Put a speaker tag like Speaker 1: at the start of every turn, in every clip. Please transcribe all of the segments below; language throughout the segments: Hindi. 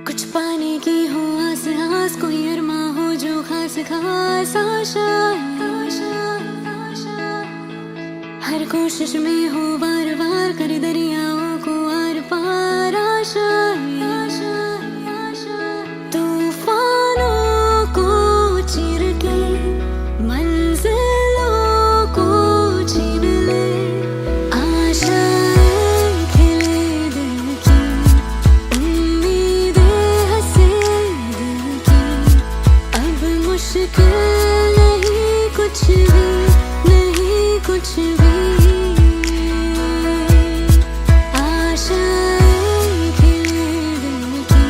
Speaker 1: कुछ पाने की हो आस आस, कोई अरमा हो जो खास खास आशा। हर कोशिश में हो बार बार, कर दरियाओं को आर पार आशा। तूफानों को चीर के मंजिलों को छीन ले, आशाएं खिले दिल की, उम्मीदें हंसे दिल की। अब मुश्किल नहीं कुछ भी, नहीं कुछ भी। आशाएं खिले दिल की,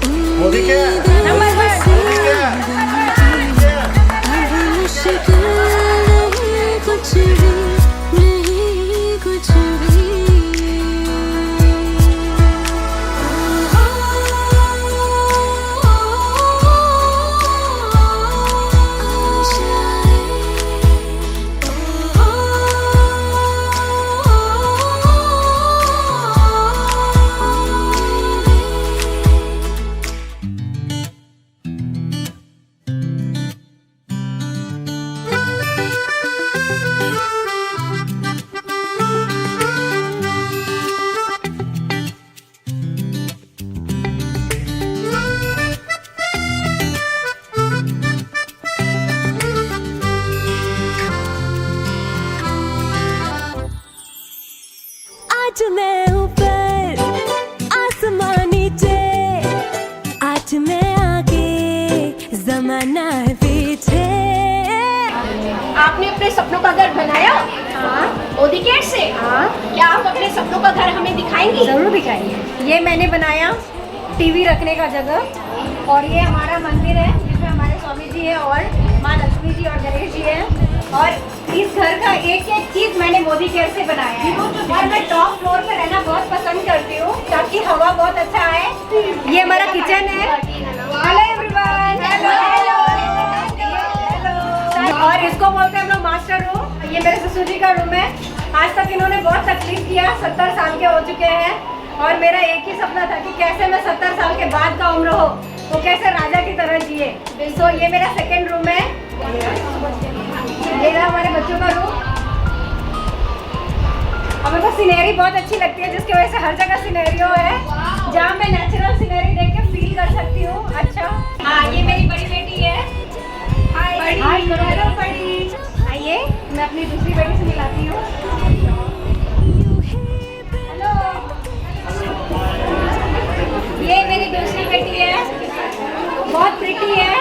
Speaker 1: उम्मीदें हंसे दिल की। अब मुश्किल नहीं कुछ भी, नहीं कुछ भी। आज मैं ऊपर आसमान नीचे, आज मैं आगे जमाना है पीछे।
Speaker 2: आपने अपने सपनों का घर बनाया? हाँ। ओदी केयर से? हाँ। क्या आप अपने सपनों का घर हमें दिखाएंगी?
Speaker 3: जरूर दिखाएंगे। ये मैंने बनाया टीवी रखने का जगह, और ये हमारा मंदिर है जिसमें हमारे स्वामी जी है और माँ लक्ष्मी जी और गणेश जी है। और इस घर का एक एक चीज मैंने मोदी केयर से बनाया है। और मैं टॉप फ्लोर पे रहना बहुत पसंद करती हूँ ताकि हवा बहुत अच्छा आए। ये हमारा किचन है। Hello everyone. हेलो। और इसको बोलते हैं हम लोग मास्टर रूम। ये मेरे ससुर जी का रूम है। आज तक इन्होंने बहुत तकलीफ किया, 70 साल के हो चुके हैं, और मेरा एक ही सपना था कि कैसे मैं 70 साल के बाद का उम्र हो तो कैसे राजा की तरह जिए। तो ये मेरा सेकंड रूम है। ये रहा हमारे बच्चों का रूम। और मेरे को सीनरी बहुत अच्छी लगती है, जिसकी वजह से हर जगह सीनरियो है जहाँ मैं नेचुरल सीनरी देख के फील कर सकती हूँ। अच्छा, हाँ, ये मेरी बड़ी बेटी है। हाय हेलो बड़ी। आइए, मैं अपनी दूसरी बेटी से मिलाती हूँ। हेलो, ये मेरी दूसरी बेटी है, बहुत प्रिटी है,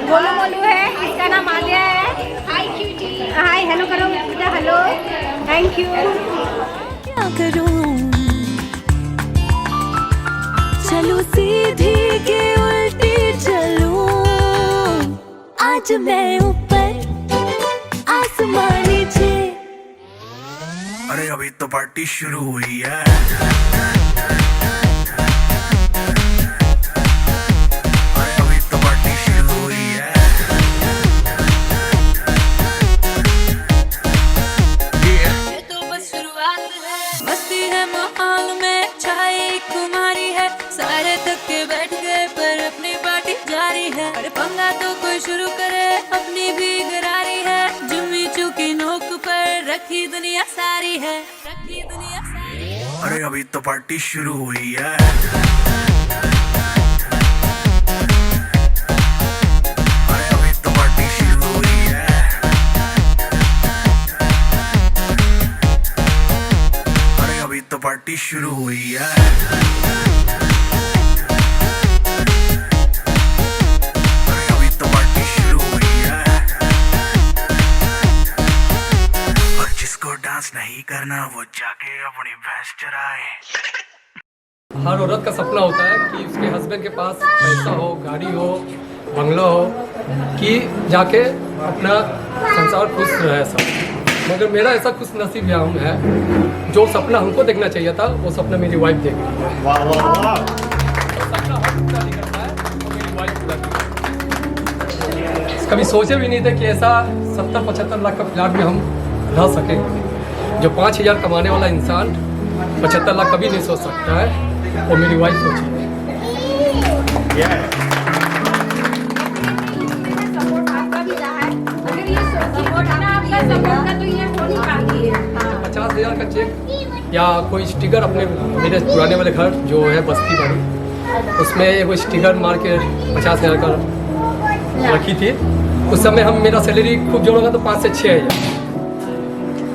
Speaker 3: गोलू मोलू है। इसका नाम आलिया है। हाय क्यूटी। हाय हेलो करो बेटा। Hello, thank you.
Speaker 1: क्या करूं, चलूं सीधी के उल्टी चलूं। आज मैं ऊपर आसमान नीचे।
Speaker 4: अरे अभी तो पार्टी शुरू हुई है। अरे अभी तो पार्टी शुरू हुई है।
Speaker 1: ये तो बस शुरुआत है, मस्ती है माहौल में छाई कुमारी है। सारे थक के बैठ गए पर अपनी पार्टी जारी है। अरे पंगा तो कोई शुरू करे, अपनी भी गरारी है। जुम्मी चुकी नोक पर रखी दुनिया सारी है, रखी दुनिया सारी है।
Speaker 4: अरे अभी तो पार्टी शुरू हुई है। अरे अभी तो पार्टी शुरू हुई है। अरे अभी तो पार्टी शुरू हुई है। अरे अभी तो पार्टी शुरू हुई है। और जिसको डांस नहीं करना वो जाके अपनी भैंस चराए।
Speaker 5: हर औरत का सपना होता है कि उसके हस्बैंड के पास पैसा हो, गाड़ी हो, बंगला हो, कि जाके अपना संसार खुश रहे सब। मगर मेरा ऐसा खुश नसीब है, जो सपना हमको देखना चाहिए था वो सपना मेरी वाइफ देख रही है।
Speaker 6: वाह वाह वाह।
Speaker 5: सपना हम पूरा नहीं करता है तो मेरी वाइफ पूरा करती है। कभी सोचे भी नहीं थे कि ऐसा 70-75 लाख का फ्लैट में हम रह सकेंगे। जो 5,000 कमाने वाला इंसान 75 लाख कभी नहीं सोच सकता है, वो मेरी वाइफ सोची है।
Speaker 2: सपोर्ट आपका भी रहा है। अगर ये सपोर्ट ना आपका सपोर्ट का तो ये हो नहीं पाती है।
Speaker 5: 50,000 का चेक या कोई स्टिकर अपने मेरे पुराने वाले घर जो है बस्ती वाली, उसमें एक स्टिकर मार के 50,000 का रखी थी। उस समय हम मेरा सैलरी खूब जोड़ोगा तो 5 से 6 हज़ार,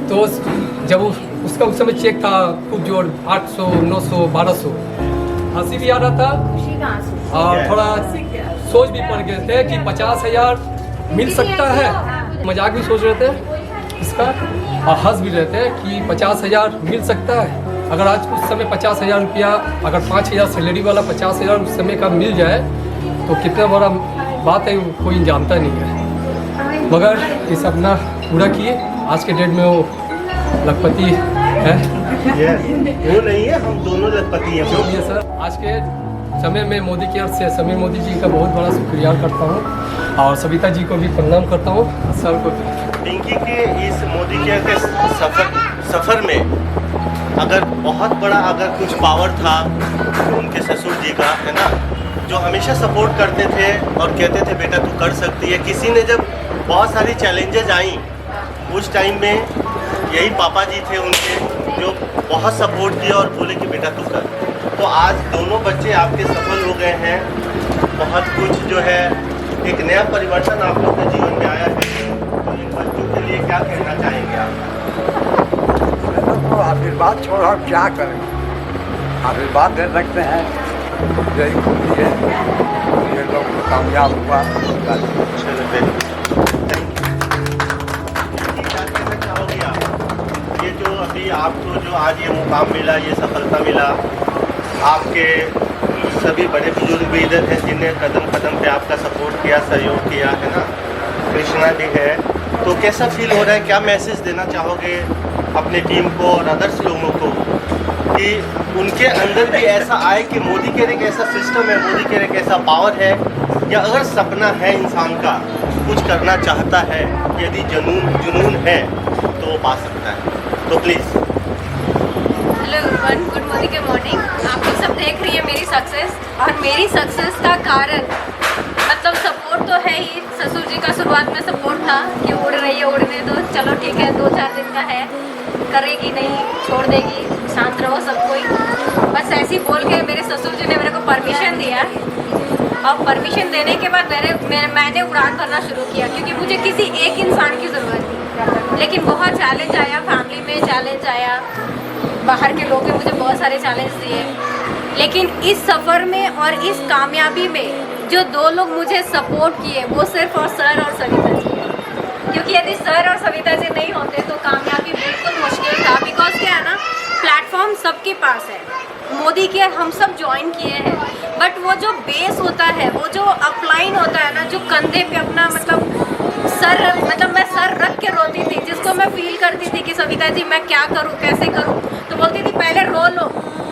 Speaker 5: तो जब उसका उस समय चेक था खूब जोड़ 800, 900, 1200, हंसी भी आ रहा था और थोड़ा सोच भी पड़ गए थे कि 50,000 मिल सकता है। मजाक भी सोच रहे थे इसका और हंस भी रहे थे कि 50,000 मिल सकता है। अगर आज उस समय 50,000 रुपया, अगर 5,000 सैलरी वाला 50,000 उस समय का मिल जाए तो कितना बड़ा बात है, कोई जानता नहीं है। मगर ये सपना पूरा किए, आज के डेट में वो लखपति है।
Speaker 6: वो नहीं है, हम दोनों लखपति हैं।
Speaker 5: जो भी है सर, आज के समय में मोदी केयर से समीर मोदी जी का बहुत बड़ा शुक्रिया करता हूँ और सविता जी को भी प्रणाम करता हूँ, सर को भी।
Speaker 6: पिंकी के इस मोदी केयर के सफ़र में अगर बहुत बड़ा अगर कुछ पावर था तो उनके ससुर जी का है ना, जो हमेशा सपोर्ट करते थे और कहते थे बेटा तू कर सकती है। किसी ने जब बहुत सारी चैलेंजेस आई उस टाइम में यही पापा जी थे उनके, जो बहुत सपोर्ट किया और बोले कि बेटा तू कर। तो आज दोनों बच्चे आपके सफल हो गए हैं। बहुत कुछ जो है एक नया परिवर्तन आप लोग के जीवन में आया है। तो इन बच्चों के लिए क्या कहना चाहेंगे आप?
Speaker 7: तो आशीर्वाद छोड़ा क्या करें, आशीर्वाद दे सकते हैं, यही खुशी है। ये लोग तो कामयाब हुआ।
Speaker 6: चलो वेरी क्या कहना चाहोगे आप? ये जो अभी आपको जो आज ये मुकाम मिला, ये सफलता मिला, आपके सभी बड़े बुजुर्ग भी इधर हैं जिन्हें कदम कदम पे आपका सपोर्ट किया, सहयोग किया है ना, कृष्णा भी है। तो कैसा फील हो रहा है, क्या मैसेज देना चाहोगे अपने टीम को और अदर्स लोगों को कि उनके अंदर भी ऐसा आए कि मोदी केयर एक ऐसा सिस्टम है, मोदी केयर एक ऐसा पावर है, या अगर सपना है इंसान का, कुछ करना चाहता है, यदि जुनून है तो वो पा सकता है। तो please.
Speaker 3: Hello everyone, good morning के मॉर्निंग। आप लोग सब देख रही है मेरी सक्सेस, और मेरी सक्सेस का कारण मतलब सपोर्ट तो है ही। ससुर जी का शुरुआत में सपोर्ट था कि उड़ रही है, उड़ने दो, चलो ठीक है, 2-4 दिन का है, करेगी नहीं, छोड़ देगी, शांत रहो सब कोई। बस ऐसे ही बोल के मेरे ससुर जी ने मेरे को परमिशन दिया, और परमिशन देने के बाद मैंने उड़ान भरना शुरू किया, क्योंकि मुझे किसी एक इंसान की ज़रूरत थी। लेकिन बहुत चैलेंज आया, फैमिली में चैलेंज आया, बाहर के लोग मुझे बहुत सारे चैलेंज दिए। लेकिन इस सफ़र में और इस कामयाबी में जो 2 लोग मुझे सपोर्ट किए वो सिर्फ और सर और सविता जी हैं। क्योंकि यदि सर और सविता जी नहीं होते तो कामयाबी बिल्कुल मुश्किल था। बिकॉज क्या है ना, प्लेटफॉर्म सबके पास है, मोदी केयर हम सब ज्वाइन किए हैं, बट वो जो बेस होता है, वो जो अपलाइन होता है ना, जो कंधे पे अपना मतलब मैं सर रख के रोती थी, जिसको मैं फील करती थी कि सविता जी मैं क्या करूँ, कैसे करूँ, तो बोलती थी पहले रो लो,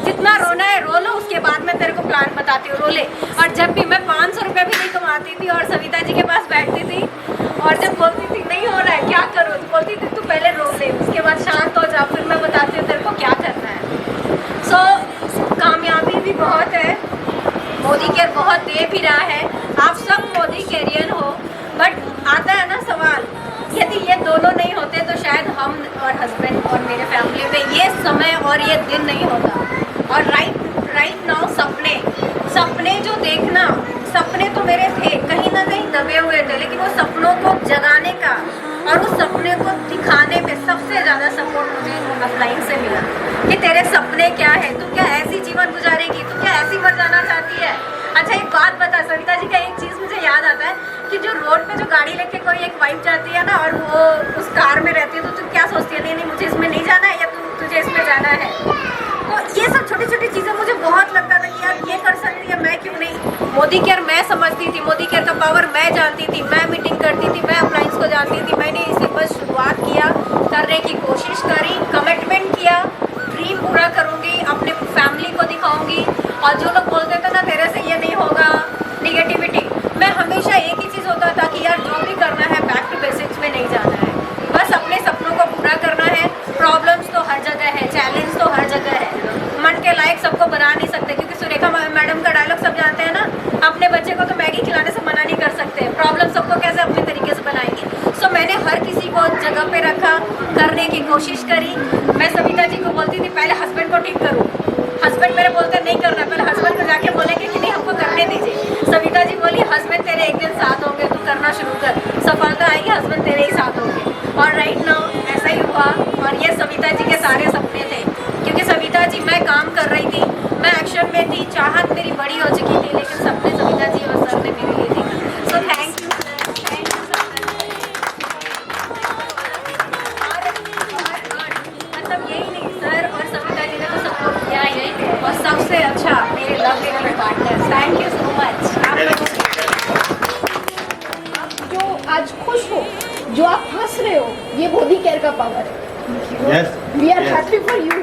Speaker 3: जितना रोना है रो लो, उसके बाद मैं तेरे को प्लान बताती हूँ, रो ले। और जब भी मैं 500 रुपये भी नहीं कमाती थी और सविता जी के पास बैठती थी, और जब बोलती थी नहीं हो रहा है क्या करूँ, तो बोलती थी तू पहले रो ले, उसके बाद शांत हो जा, फिर मैं बताती हूँ तेरे को क्या करना है। सो कामयाबी भी बहुत है, मोदी केयर बहुत दे भी रहा है, आप सब मोदी केरियन हो। बट आता है ना सवाल, यदि ये दोनों नहीं होते तो शायद हम और हस्बैंड और मेरे फैमिली में ये समय और ये दिन नहीं होता। और राइट नाउ सपने जो देखना, सपने तो मेरे थे, कहीं ना कहीं दबे हुए थे, लेकिन वो सपनों को जगाने का और उस सपने को दिखाने में सबसे ज़्यादा सपोर्ट मुझे ऑफलाइन से मिला कि तेरे सपने क्या है, तू क्या ऐसी जीवन गुजारेगी, तू क्या ऐसी मर जाना चाहती है। अच्छा एक बात बता, सविता जी का एक चीज़ मुझे याद आता है कि जो रोड पे जो गाड़ी लेके कोई एक वाइफ जाती है ना, और वो उस कार में रहती है, तो तू क्या सोचती है, नहीं मुझे इसमें नहीं जाना है, या तुझे इसमें जाना है। तो ये सब छोटी छोटी चीज़ें मुझे बहुत लगता था कि यार ये कर सकती है, मैं क्यों नहीं। मोदी केयर मैं समझती थी, मोदी केयर का पावर मैं जानती थी, मैं मीटिंग करती थी, मैं अप्लायंस को जानती थी। मैंने इसे बस शुरुआत किया, करने की कोशिश करी, कमिटमेंट किया, ड्रीम पूरा करूँगी, अपने फैमिली को दिखाऊँगी। और जो लोग बोलते थे ना तेरे से ये नहीं होगा, निगेटिविटी, मैं हमेशा एक ही चीज़ होता था कि यार जो भी करना है बैक टू बेसिक्स में नहीं जाना है, बस अपने सपनों को पूरा करना है। प्रॉब्लम्स तो हर जगह है, चैलेंज तो हर जगह है, मन के लायक सबको बना नहीं सकते, क्योंकि सुरेखा मैडम का डायलॉग सब जानते हैं ना, अपने को जगह पे रखा, करने की कोशिश करी। मैं सविता जी को बोलती थी पहले हस्बैंड को ठीक करो, हस्बैंड मेरे बोलते नहीं करना, पहले हस्बैंड को जाके बोलेंगे कि नहीं हमको करने दीजिए। सविता जी बोली हस्बैंड तेरे एक दिन साथ होंगे, तू करना शुरू कर, सफलता आएगी, हस्बैंड तेरे ही साथ होंगे। और राइट नाउ ऐसा ही हुआ। और ये सविता जी के सारे सपने थे, क्योंकि सविता जी मैं काम कर रही थी, मैं एक्शन में थी, चाहत मेरी बड़ी हो चुकी थी, लेकिन सपने सविता जी और सर ने मेरे लिए देखा। So thank you sir, thank you sir. मतलब यही नहीं, सर और सविता जी ने तो सपोर्ट किया ही, और सबसे अच्छा मेरे लवली मेरे partner. Thank you so much.
Speaker 2: आप जो आज खुश हो, जो आप हंस रहे हो, ये बॉडी केयर का पावर है।
Speaker 6: Yes.
Speaker 2: We are
Speaker 6: Yes.
Speaker 2: happy for you.